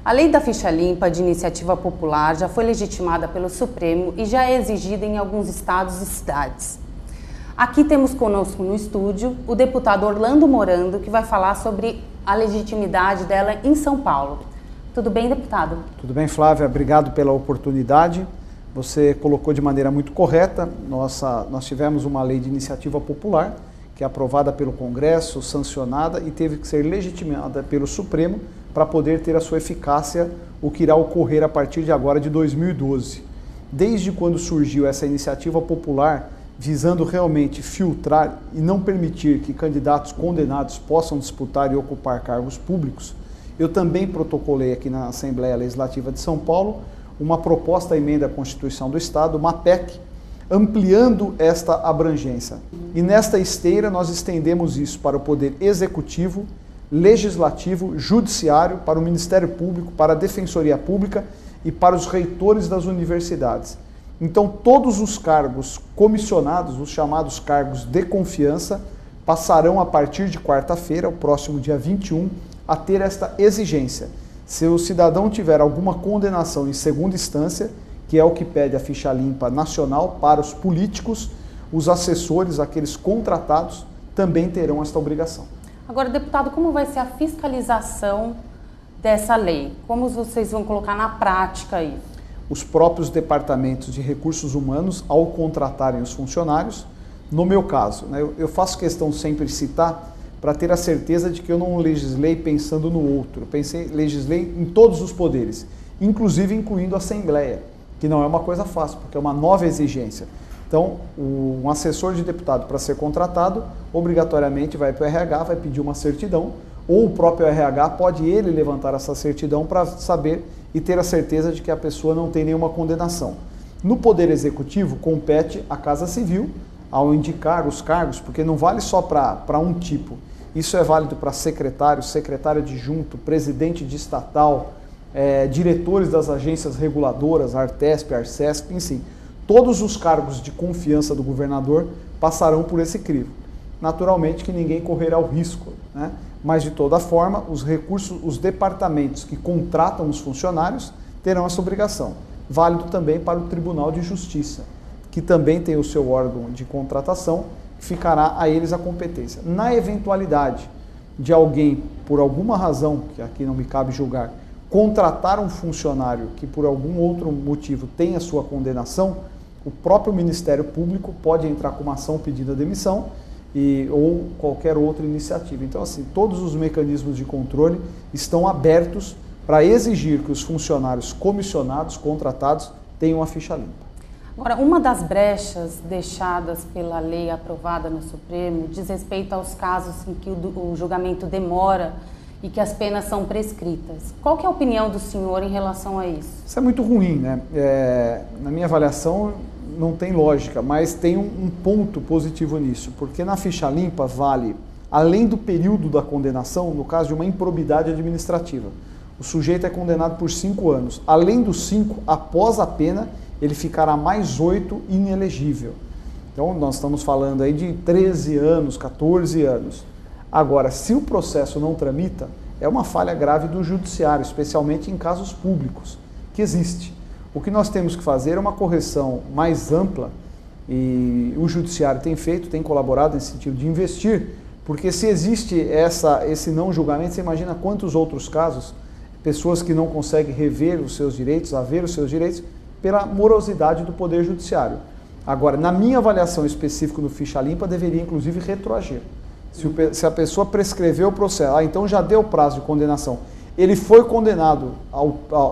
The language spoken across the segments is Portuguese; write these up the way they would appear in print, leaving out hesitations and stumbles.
A lei da ficha limpa de iniciativa popular já foi legitimada pelo Supremo e já é exigida em alguns estados e cidades. Aqui temos conosco no estúdio o deputado Orlando Morando, que vai falar sobre a legitimidade dela em São Paulo. Tudo bem, deputado? Tudo bem, Flávia. Obrigado pela oportunidade. Você colocou de maneira muito correta. Nós tivemos uma lei de iniciativa popular, que é aprovada pelo Congresso, sancionada e teve que ser legitimada pelo Supremo para poder ter a sua eficácia, o que irá ocorrer a partir de agora de 2012. Desde quando surgiu essa iniciativa popular, visando realmente filtrar e não permitir que candidatos condenados possam disputar e ocupar cargos públicos, eu também protocolei aqui na Assembleia Legislativa de São Paulo uma proposta à emenda à Constituição do Estado, uma PEC, ampliando esta abrangência. E nesta esteira nós estendemos isso para o Poder Executivo, Legislativo, Judiciário, para o Ministério Público, para a Defensoria Pública e para os reitores das universidades. Então todos os cargos comissionados, os chamados cargos de confiança, passarão a partir de quarta-feira, o próximo dia 21, a ter esta exigência. Se o cidadão tiver alguma condenação em segunda instância, que é o que pede a ficha limpa nacional para os políticos, os assessores, aqueles contratados, também terão esta obrigação. Agora, deputado, como vai ser a fiscalização dessa lei? Como vocês vão colocar na prática isso? Os próprios departamentos de recursos humanos, ao contratarem os funcionários, no meu caso, né, eu faço questão sempre de citar para ter a certeza de que eu não legislei pensando no outro. Legislei em todos os poderes, inclusive incluindo a Assembleia, que não é uma coisa fácil, porque é uma nova exigência. Então, um assessor de deputado, para ser contratado, obrigatoriamente vai para o RH, vai pedir uma certidão, ou o próprio RH pode ele levantar essa certidão para saber e ter a certeza de que a pessoa não tem nenhuma condenação. No Poder Executivo, compete à Casa Civil, ao indicar os cargos, porque não vale só para um tipo. Isso é válido para secretário, secretário adjunto, presidente de estatal, diretores das agências reguladoras, Artesp, Arcesp, enfim. Todos os cargos de confiança do governador passarão por esse crivo. Naturalmente que ninguém correrá o risco, né? Mas de toda forma, os departamentos que contratam os funcionários terão essa obrigação. Válido também para o Tribunal de Justiça, que também tem o seu órgão de contratação, ficará a eles a competência. Na eventualidade de alguém, por alguma razão, que aqui não me cabe julgar, contratar um funcionário que por algum outro motivo tenha sua condenação, o próprio Ministério Público pode entrar com uma ação pedindo a demissão ou qualquer outra iniciativa. Então, assim, todos os mecanismos de controle estão abertos para exigir que os funcionários comissionados, contratados, tenham a ficha limpa. Agora, uma das brechas deixadas pela lei aprovada no Supremo diz respeito aos casos em que o julgamento demora e que as penas são prescritas. Qual que é a opinião do senhor em relação a isso? Isso é muito ruim, né? Na minha avaliação, não tem lógica, mas tem um ponto positivo nisso, porque na ficha limpa vale, além do período da condenação, no caso de uma improbidade administrativa. O sujeito é condenado por 5 anos. Além dos 5, após a pena, ele ficará mais 8 inelegível. Então, nós estamos falando aí de 13 anos, 14 anos. Agora, se o processo não tramita, é uma falha grave do judiciário, especialmente em casos públicos, que existe. O que nós temos que fazer é uma correção mais ampla, e o judiciário tem feito, tem colaborado nesse sentido de investir, porque se existe esse não julgamento, você imagina quantos outros casos, pessoas que não conseguem rever os seus direitos, haver os seus direitos, pela morosidade do Poder Judiciário. Agora, na minha avaliação específica no ficha limpa, deveria inclusive retroagir. Se a pessoa prescreveu o processo, então já deu prazo de condenação, ele foi condenado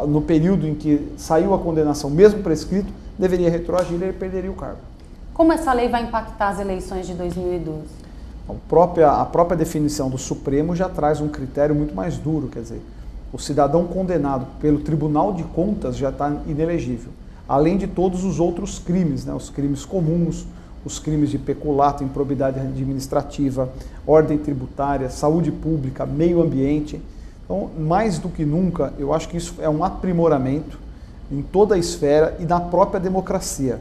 no período em que saiu a condenação, mesmo prescrito, deveria retroagir e ele perderia o cargo. Como essa lei vai impactar as eleições de 2012? A própria definição do Supremo já traz um critério muito mais duro, quer dizer, o cidadão condenado pelo Tribunal de Contas já está inelegível, além de todos os outros crimes, né, os crimes comuns, os crimes de peculato, improbidade administrativa, ordem tributária, saúde pública, meio ambiente. Então, mais do que nunca, eu acho que isso é um aprimoramento em toda a esfera e na própria democracia,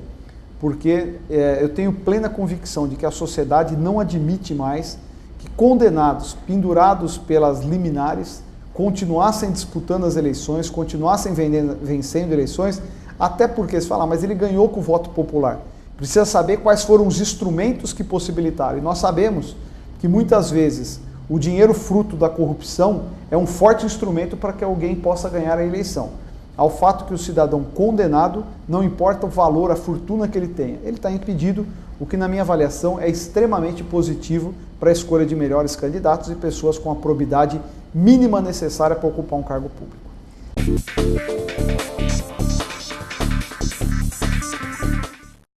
porque eu tenho plena convicção de que a sociedade não admite mais que condenados, pendurados pelas liminares, continuassem disputando as eleições, continuassem vencendo eleições, até porque se fala, mas ele ganhou com o voto popular. Precisa saber quais foram os instrumentos que possibilitaram. E nós sabemos que muitas vezes o dinheiro fruto da corrupção é um forte instrumento para que alguém possa ganhar a eleição. Ao fato que o cidadão condenado, não importa o valor, a fortuna que ele tenha, ele está impedido, o que na minha avaliação é extremamente positivo para a escolha de melhores candidatos e pessoas com a probidade mínima necessária para ocupar um cargo público.